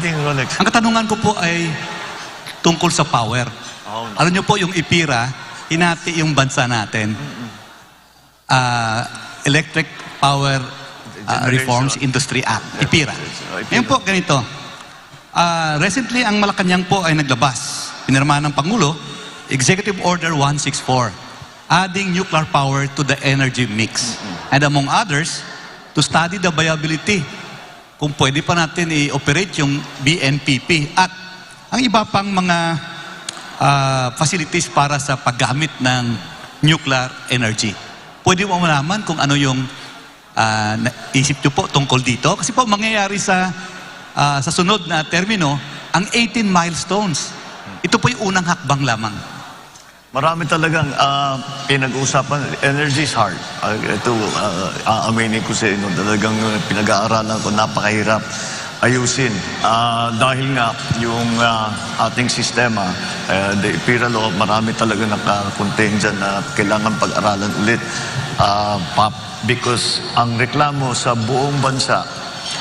ending, Rolex. Ang katanungan ko po ay tungkol sa power. Oh, no. Alam niyo po, yung IPIRA, hinati yung bansa natin. Electric Power Reforms Industry Act, IPIRA. Ngayon po, ganito. Recently, ang Malacanang po ay naglabas. Pinirmahan ng Pangulo, Executive Order 164, adding nuclear power to the energy mix. And among others, to study the viability kung pwede pa natin i-operate yung BNPP at ang iba pang mga facilities para sa paggamit ng nuclear energy. Pwede mo malaman kung ano yung isip nyo po tungkol dito? Kasi po mangyayari sa sunod na termino, ang 18 milestones. Ito po yung unang hakbang lamang. Marami talagang pinag-uusapan. Energy is hard. Ito, aaminin ko sa inyo, talagang pinag-aaralan ko, napakahirap ayusin. Dahil nga, yung ating sistema, the IPIRA law, marami talaga nakakontain dyan na kailangan pag-aralan ulit. Because ang reklamo sa buong bansa,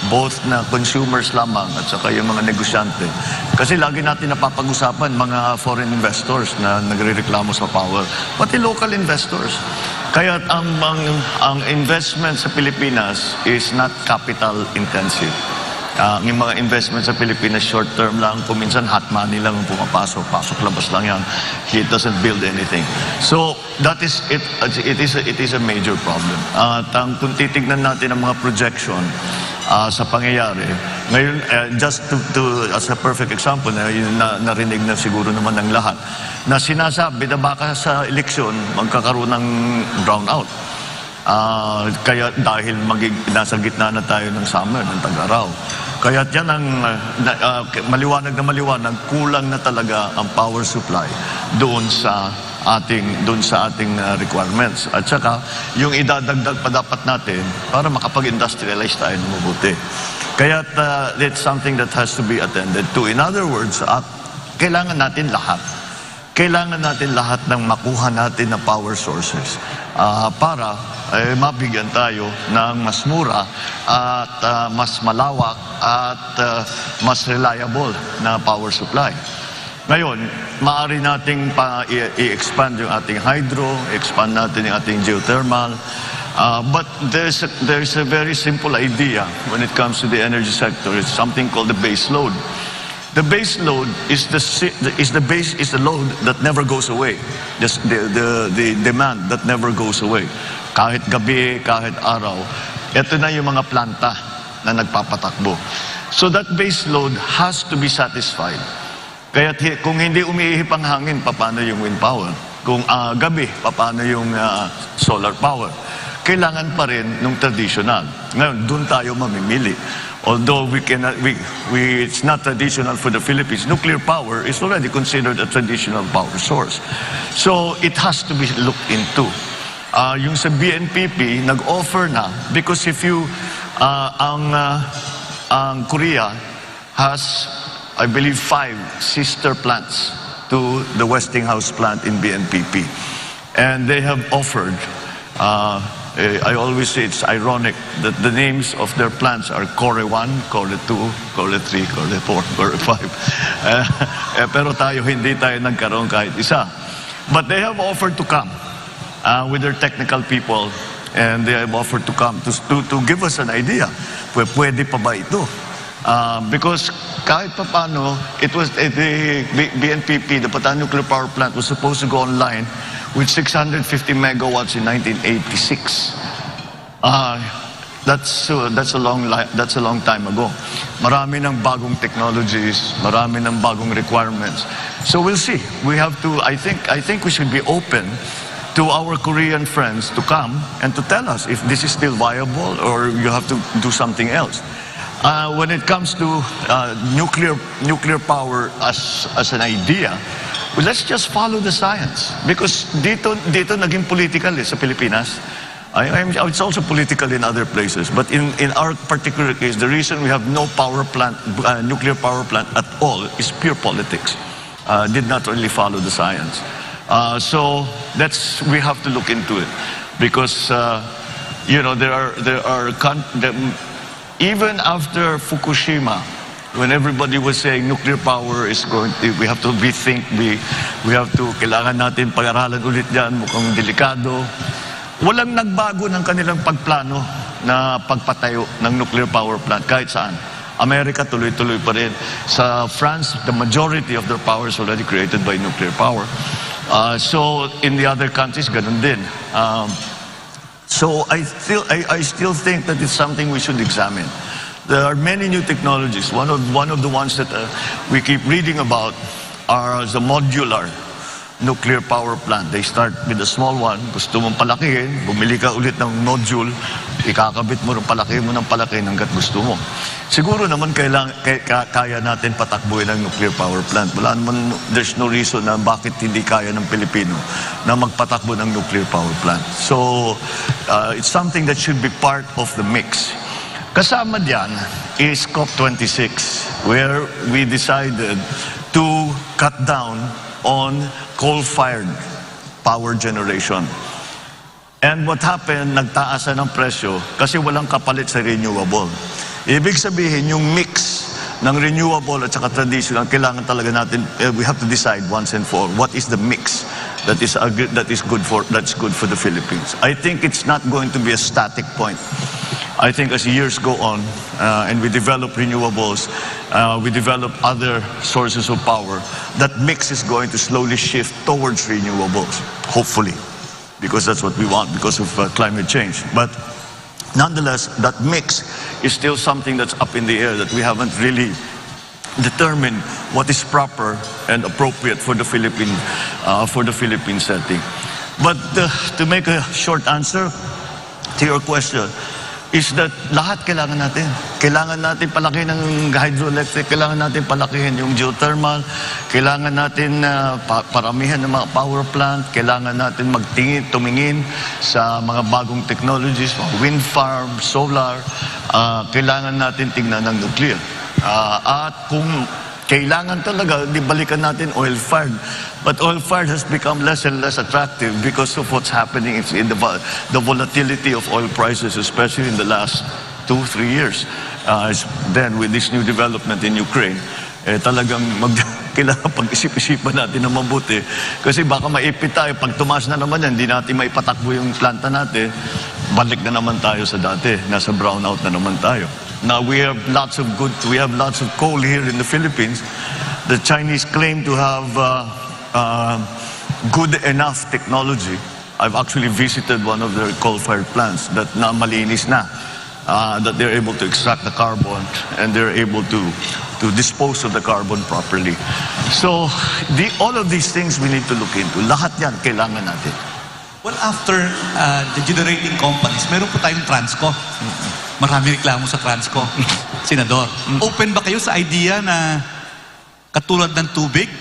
both na consumers lamang at saka yung mga negosyante. Kasi lagi natin napapag-usapan mga foreign investors na nagre-reklamo sa power, pati local investors. Kaya ang investment sa Pilipinas is not capital intensive. Yung mga investment sa Pilipinas short term lang, kung minsan hot money lang ang pumapasok, pasok-labas lang yan. It doesn't build anything. So that is it. It is a major problem. At kung titignan natin ang mga projection sa pangyayari. Ngayon, just as a perfect example, narinig na siguro naman ng lahat, na sinasabi na baka sa eleksyon magkakaroon ng brownout. Kaya dahil nasa gitna na tayo ng summer, ng tag-araw. Kaya yan ang maliwanag na maliwanag, kulang na talaga ang power supply doon sa ating requirements. At saka, yung idadagdag pa dapat natin para makapag-industrialize tayo ng mabuti. Kaya it's something that has to be attended to. In other words, kailangan natin lahat. Kailangan natin lahat ng makuha natin na power sources para mabigyan tayo ng mas mura at mas malawak at mas reliable na power supply. Ngayon, maaari nating i-expand yung ating hydro, expand natin yung ating geothermal, but there's a very simple idea when it comes to the energy sector. It's something called the base load. The base load is the load that never goes away. The demand that never goes away. Kahit gabi, kahit araw, ito na yung mga planta na nagpapatakbo. So that base load has to be satisfied. Kaya kung hindi umiihip ang hangin, paano yung wind power? Kung gabi, paano yung solar power? Kailangan pa rin nung traditional. Ngayon, doon tayo mamimili. Although it's not traditional for the Philippines, nuclear power is already considered a traditional power source. So it has to be looked into. Yung sa BNPP, nag-offer na, because if you, ang Korea has, I believe, 5 sister plants to the Westinghouse plant in BNPP. And they have offered, I always say it's ironic that the names of their plants are Core 1, Core 2, Core 3, Core 4, Core 5. Pero hindi tayo nagkaroon kahit isa. But they have offered to come with their technical people, and they have offered to come to give us an idea. Pwede pa ba ito? Because kahit pa paano, the BNPP, the Bataan Nuclear Power Plant, was supposed to go online with 650 megawatts in 1986. That's a long time ago. Marami ng bagong technologies, marami ng bagong requirements. So we'll see. We have to. I think we should be open to our Korean friends to come and to tell us if this is still viable or you have to do something else. When it comes to nuclear power as an idea, well, let's just follow the science. Because dito naging political sa Pilipinas. It's also political in other places. But in our particular case, the reason we have no power plant, nuclear power plant at all is pure politics. Did not really follow the science. So we have to look into it. Because, even after Fukushima, when everybody was saying nuclear power is going to, we have to rethink, we have to, kailangan natin pag-aralan ulit yan, mukhang delikado. Walang nagbago ng kanilang pagplano na pagpatayo ng nuclear power plant kahit saan. Amerika tuloy-tuloy pa rin. Sa France, the majority of their power is already created by nuclear power. So in the other countries, ganun din. So I still think that it's something we should examine. There are many new technologies. One of the ones that we keep reading about are the modular nuclear power plant. They start with a small one. Gusto mong palakihin, bumili ka ulit ng module, ikakabit mo rin, palakihin mo ng palakihin hanggat gusto mo. Siguro naman kaya natin patakbuhin ang nuclear power plant. Wala naman, there's no reason na bakit hindi kaya ng Pilipino na magpatakbo ng nuclear power plant. So, it's something that should be part of the mix. Kasama diyan is COP26, where we decided to cut down on coal-fired power generation. And what happened, nagtaasan ng presyo kasi walang kapalit sa renewable. Ibig sabihin, yung mix ng renewable at saka traditional, kailangan talaga natin, we have to decide once and for all, what is the mix that is good for the Philippines. I think it's not going to be a static point. I think as years go on and we develop renewables, we develop other sources of power, that mix is going to slowly shift towards renewables, hopefully, because that's what we want because of climate change. But nonetheless, that mix is still something that's up in the air that we haven't really determined what is proper and appropriate for the Philippine setting. But to make a short answer to your question, is that lahat kailangan natin. Kailangan natin palakihin ng hydroelectric, kailangan natin palakihin yung geothermal, kailangan natin paramihan ng mga power plant, kailangan natin tumingin sa mga bagong technologies, wind farm, solar, kailangan natin tingnan ng nuclear. At kung kailangan talaga, di balikan natin oil-fired. But oil-fired has become less and less attractive because of what's happening in the volatility of oil prices, especially in the last 2-3 years. Then with this new development in Ukraine, talagang kailangan pag-isip-isipan natin na mabuti. Kasi baka maipit tayo, pag tumaas na naman yan, hindi natin maipatakbo yung planta natin, balik na naman tayo sa dati, nasa brownout na naman tayo. Now we have lots of coal here in the Philippines. The Chinese claim to have good enough technology. I've actually visited one of their coal-fired plants that na malinis na, that they're able to extract the carbon and they're able to dispose of the carbon properly. So all of these things we need to look into. Lahat yan kailangan natin. Well, after the generating companies, meron po tayong Transco. Marami reklamo sa Transco. Senador, open ba kayo sa idea na katulad ng tubig,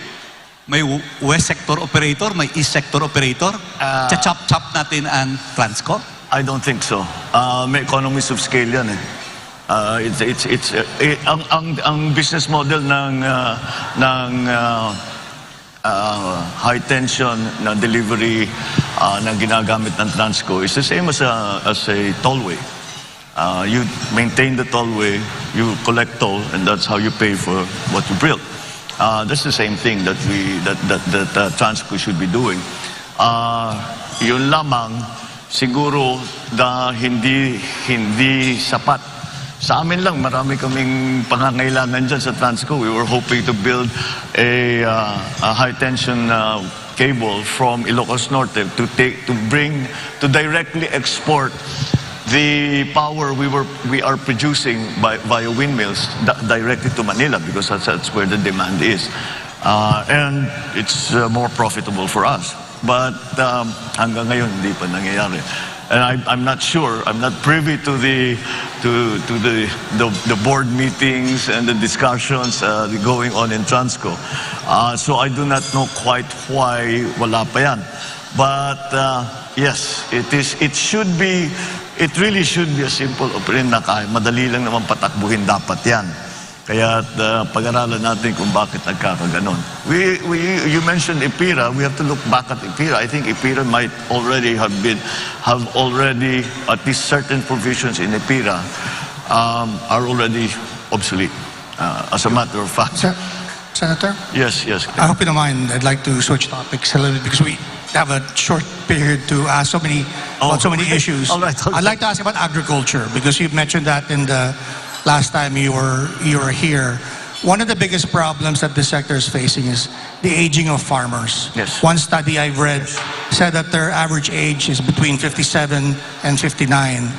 may west sector operator, may east sector operator, chachap-chap natin ang Transco? I don't think so. May economies of scale yan eh. Ang business model ng high tension na delivery na ginagamit ng Transco is the same as a tollway. You maintain the tollway, you collect toll, and that's how you pay for what you build. That's the same thing that Transco should be doing. Yun lamang siguro na hindi sapat. Sa amin lang, marami kaming pangangailangan dyan sa Transco. We were hoping to build a high-tension cable from Ilocos Norte to directly export the power we are producing via windmills directly to Manila because that's where the demand is. And it's more profitable for us. But hanggang ngayon, hindi pa nangyayari. And I'm not sure, I'm not privy to the board meetings and the discussions going on in Transco. So I do not know quite why wala pa yan. But yes, it really should be a simple operation na kaya madali lang naman patakbuhin dapat yan. Kaya pag-aralan natin kung bakit nagkakaganon. You mentioned EPIRA. We have to look back at EPIRA. I think EPIRA might already have at least certain provisions in EPIRA are already obsolete. as a matter of fact. Senator? Yes, yes. I hope you don't mind. I'd like to switch topics a little bit because we have a short period to ask about so many issues. All right. I'd like to ask about agriculture because you mentioned that in the last time you were here. One of the biggest problems that the sector is facing is the aging of farmers. Yes. One study I've read said that their average age is between 57 and 59.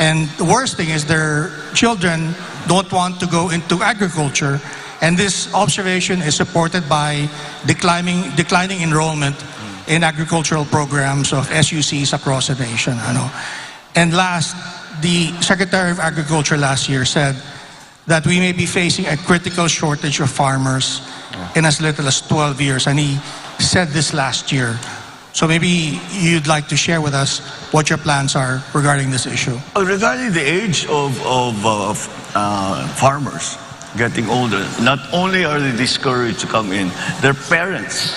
And the worst thing is their children don't want to go into agriculture. And this observation is supported by declining enrollment in agricultural programs of SUCs across the nation. And last, the Secretary of Agriculture last year said that we may be facing a critical shortage of farmers in as little as 12 years. And he said this last year. So maybe you'd like to share with us what your plans are regarding this issue. Regarding the age of farmers getting older, not only are they discouraged to come in, their parents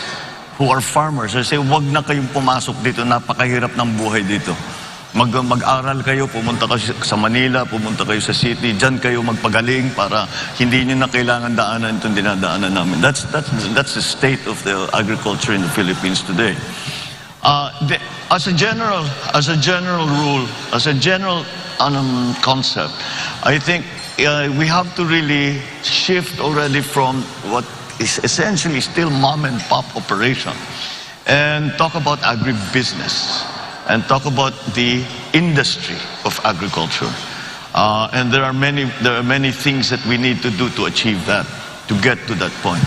who are farmers, they say, wag na kayong pumasok dito, napakahirap ng buhay dito. Mag-aral kayo, pumunta kayo sa Manila, pumunta kayo sa city, dyan kayo magpagaling para hindi nyo na kailangan daanan itong dinadaanan namin. That's the state of the agriculture in the Philippines today. As a general rule, as a general concept, I think we have to really shift already from what is essentially still mom and pop operation and talk about agribusiness and talk about the industry of agriculture. And there are many things that we need to do to achieve that, to get to that point.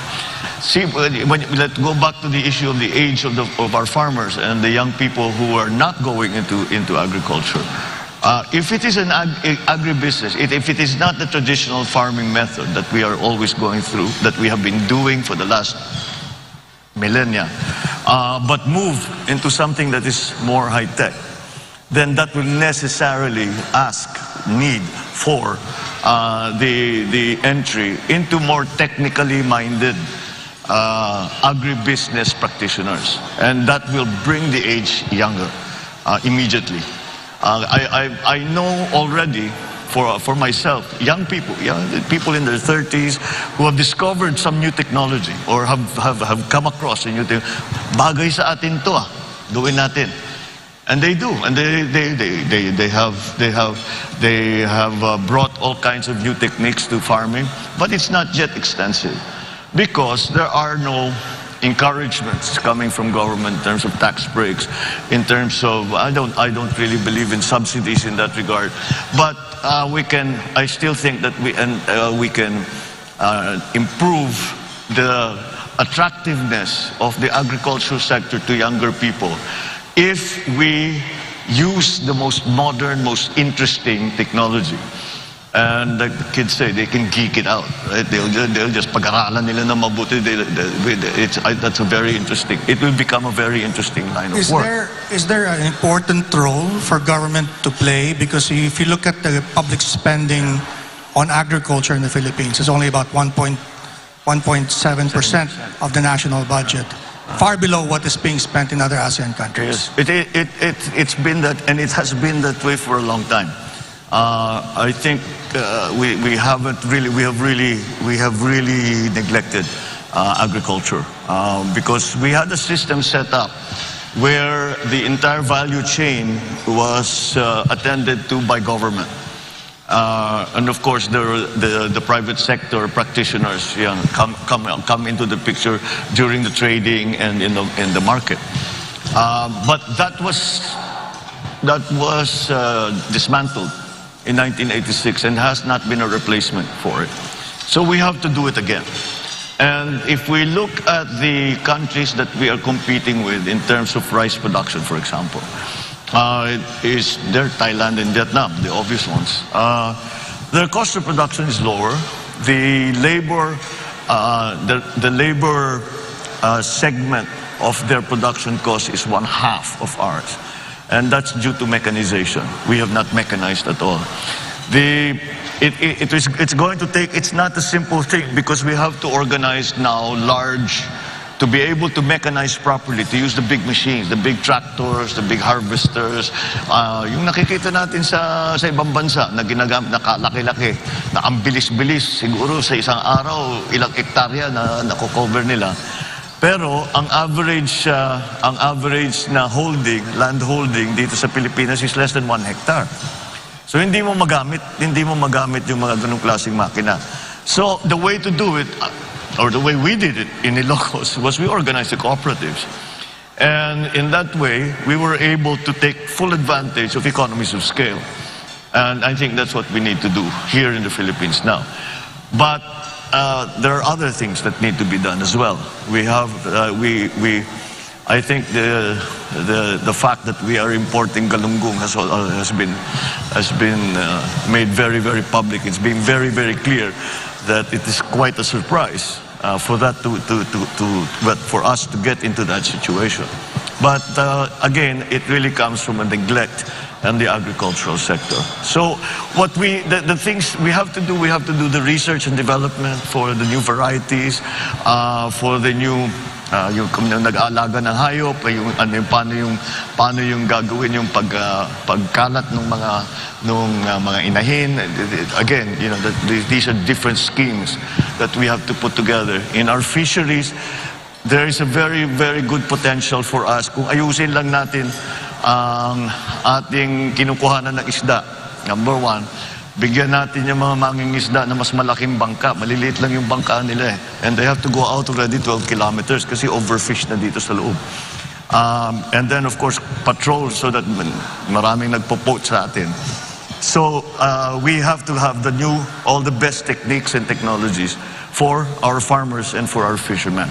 See, let's go back to the issue of the age of our farmers and the young people who are not going into agriculture. If it is an agribusiness, if it is not the traditional farming method that we are always going through, that we have been doing for the last millennia, but move into something that is more high-tech, then that will necessarily need for the entry into more technically minded agribusiness practitioners. And that will bring the age younger immediately. I know already for myself, young people in their 30s who have discovered some new technology or have come across a new thing. Bagay sa atin to, gawin natin. And they do, and they have brought all kinds of new techniques to farming, but it's not yet extensive because there are no encouragements coming from government in terms of tax breaks, in terms of I don't really believe in subsidies in that regard, but I still think that we can improve the attractiveness of the agricultural sector to younger people if we use the most modern, most interesting technology. And like the kids say, they can geek it out, right? They'll just pag-aralan nila na mabuti. That's a very interesting. It will become a very interesting line of work. Is there an important role for government to play? Because if you look at the public spending on agriculture in the Philippines, it's only about 1.7% of the national budget, far below what is being spent in other ASEAN countries. Yes, it's been that, and it has been that way for a long time. I think we have really neglected agriculture because we had a system set up where the entire value chain was attended to by government. And of course, the private sector practitioners come into the picture during the trading and in the market. But that was dismantled in 1986 and has not been a replacement for it. So we have to do it again. And if we look at the countries that we are competing with in terms of rice production, for example, they're Thailand and Vietnam, the obvious ones. Their cost of production is lower. The labor segment of their production cost is 1/2 of ours. And that's due to mechanization. We have not mechanized at all. It's going to take, it's not a simple thing because we have to organize now large to be able to mechanize properly, to use the big machines, the big tractors, the big harvesters, yung nakikita natin sa ibang bansa na ginagamit, na kalaki-laki, na ang bilis-bilis, siguro sa isang araw, ilang hektarya na nakocover nila. Pero ang average na land holding dito sa Pilipinas is less than 1 hectare. So hindi mo magamit yung mga ganung klaseng makina. So the way to do it, or the way we did it in Ilocos, was we organized the cooperatives. And in that way, we were able to take full advantage of economies of scale. And I think that's what we need to do here in the Philippines now. But there are other things that need to be done as well. I think the fact that we are importing galunggong has been made very, very public. It's been very, very clear that it is quite a surprise for us to get into that situation. But again, it really comes from a neglect in the agricultural sector. So the things we have to do the research and development for the new varieties, for the new yung nag-aalaga ng hayop, paano yung gagawin yung pagkalat ng mga inahin. Again, these are different schemes that we have to put together. In our fisheries, there is a very, very good potential for us kung ayusin lang natin ang ating kinukuhanan ng isda. Number one, bigyan natin yung mga mangingisda na mas malaking bangka. Maliliit lang yung bangka nila eh. And they have to go out already 12 kilometers kasi overfish na dito sa loob. And then of course, patrol so that maraming nagpo-poach sa atin. So we have to have all the best techniques and technologies for our farmers and for our fishermen.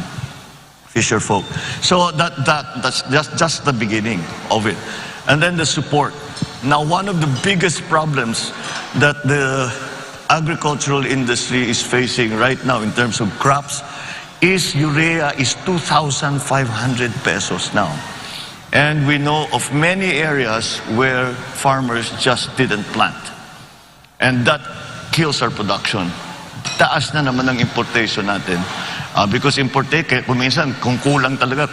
Fisher folk. So that's just the beginning of it. And then the support. Now, one of the biggest problems that the agricultural industry is facing right now in terms of crops is urea is 2,500 pesos now. And we know of many areas where farmers just didn't plant. And that kills our production. Taas na naman ang importation natin. Because kung minsan, kung kulang talaga.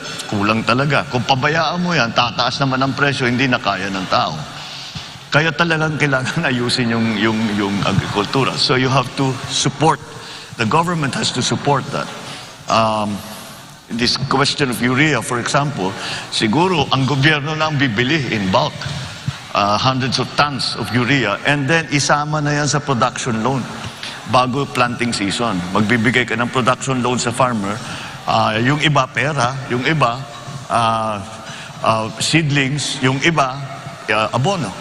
Kung pabayaan mo yan, tataas naman ang presyo, hindi na kaya ng tao. Kaya talagang kailangan ayusin yung agrikultura. So you have to support, the government has to support that. This question of urea, for example, siguro ang gobyerno na ang bibili in bulk. Hundreds of tons of urea, and then isama na yan sa production loan. Bago planting season, magbibigay ka ng production loan sa farmer. Yung iba pera, yung iba seedlings, yung iba abono,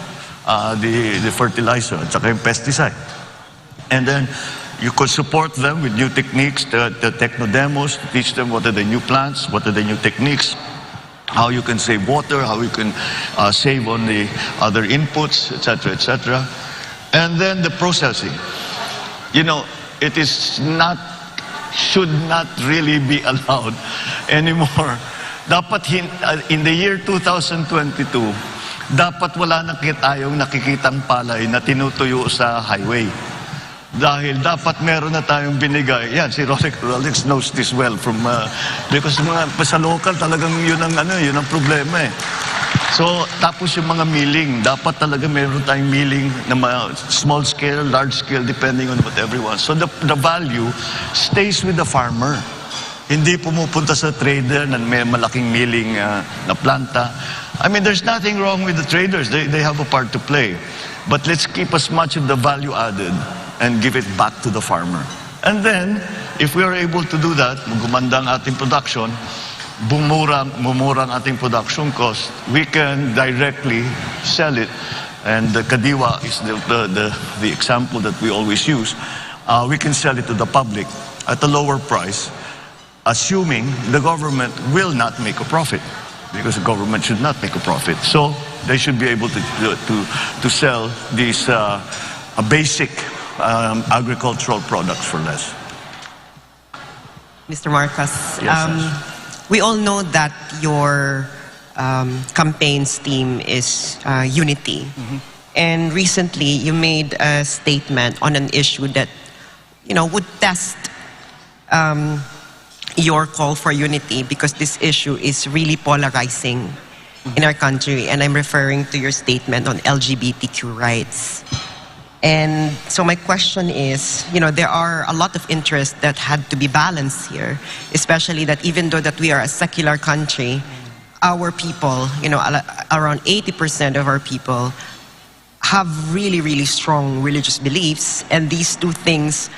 the fertilizer at saka yung pesticide. And then you could support them with new techniques, the techno demos, to teach them what are the new plants, what are the new techniques, how you can save water, how you can save on the other inputs, etc., etc. And then the processing. It should not really be allowed anymore. Dapat in the year 2022, dapat wala na tayong nakikitang palay na tinutuyo sa highway. Dahil dapat meron na tayong binigay. Yan, si Rolex knows this well because sa local talagang yun ang problema eh. So, tapos yung mga milling, dapat talaga meron tayong milling na small scale, large scale, depending on what everyone. So the value stays with the farmer. Hindi pumupunta sa trader na may malaking milling na planta. I mean, there's nothing wrong with the traders. They have a part to play. But let's keep as much of the value added and give it back to the farmer. And then, if we are able to do that, gumanda ang ating production, mumura ang ating production cost, we can directly sell it. And the kadiwa is the example that we always use. We can sell it to the public at a lower price, assuming the government will not make a profit, because the government should not make a profit. So they should be able to sell these basic agricultural products for less. Mr. Marcos, Yes, we all know that your campaign's theme is unity. And recently, you made a statement on an issue that, would test your call for unity because this issue is really polarizing in our country, and I'm referring to your statement on LGBTQ rights. And so my question is, there are a lot of interests that had to be balanced here, especially that even though that we are a secular country, our people, around 80% of our people have really, really strong religious beliefs, and these two things,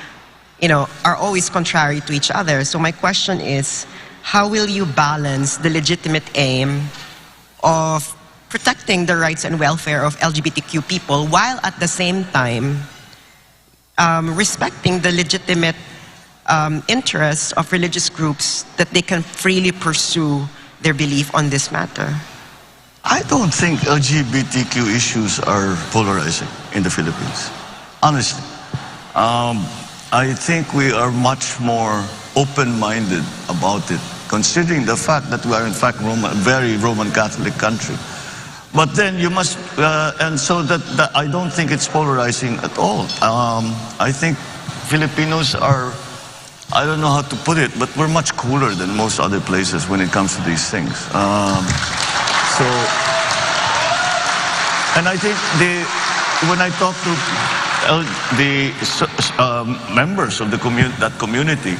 are always contrary to each other. So my question is, how will you balance the legitimate aim of protecting the rights and welfare of LGBTQ people while at the same time respecting the legitimate interests of religious groups that they can freely pursue their belief on this matter? I don't think LGBTQ issues are polarizing in the Philippines, honestly. I think we are much more open-minded about it, considering the fact that we are in fact a very Roman Catholic country. But then you must, and so that I don't think it's polarizing at all. I think Filipinos are, I don't know how to put it, but we're much cooler than most other places when it comes to these things. And I think when I talk to the members of that community,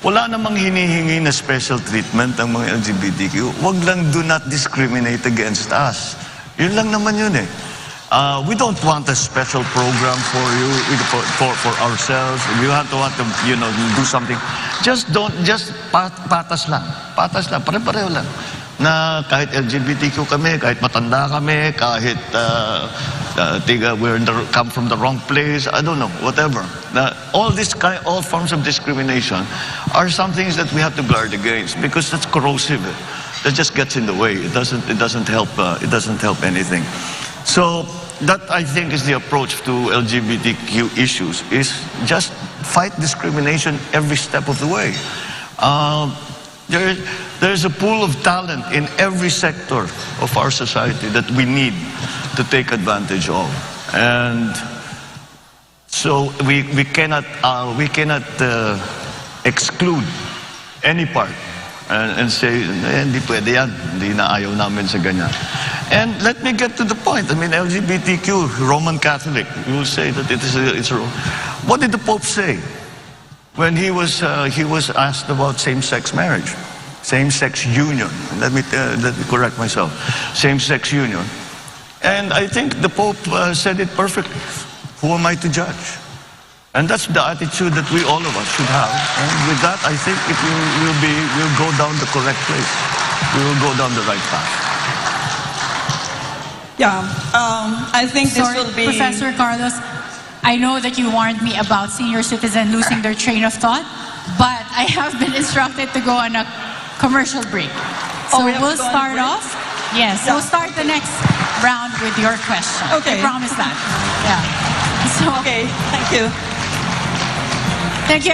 wala namang hinihingi na special treatment ang mga LGBTQ. Wag lang do not discriminate against us. Yun lang naman yun eh. We don't want a special program for you, for ourselves. You have to want to, do something. Just patas lang. Patas lang, pare-pareho lang. Na kahit LGBTQ kami, kahit matanda kami, kahit come from the wrong place, I don't know, whatever. All forms of discrimination are some things that we have to guard against because that's corrosive. That just gets in the way. It doesn't help. It doesn't help anything. So that I think is the approach to LGBTQ issues: is just fight discrimination every step of the way. There's a pool of talent in every sector of our society that we need to take advantage of, and so we cannot exclude any part and say hindi pwede yan, hindi na ayaw namin sa ganyan. And let me get to the point. I mean, LGBTQ, Roman Catholic, you will say that it's a. What did the Pope say when he was asked about same-sex marriage, same-sex union? Let me correct myself. Same-sex union. And I think the Pope said it perfectly. Who am I to judge? And that's the attitude that we all of us should have. And with that, I think we'll go down the correct place. We will go down the right path. Yeah, I think this will be... Professor Carlos, I know that you warned me about senior citizen losing their train of thought, but I have been instructed to go on a commercial break. So we'll start off. Yes, we'll start the next round with your question. Okay. I promise that. Yeah. So, Okay, thank you. thank you.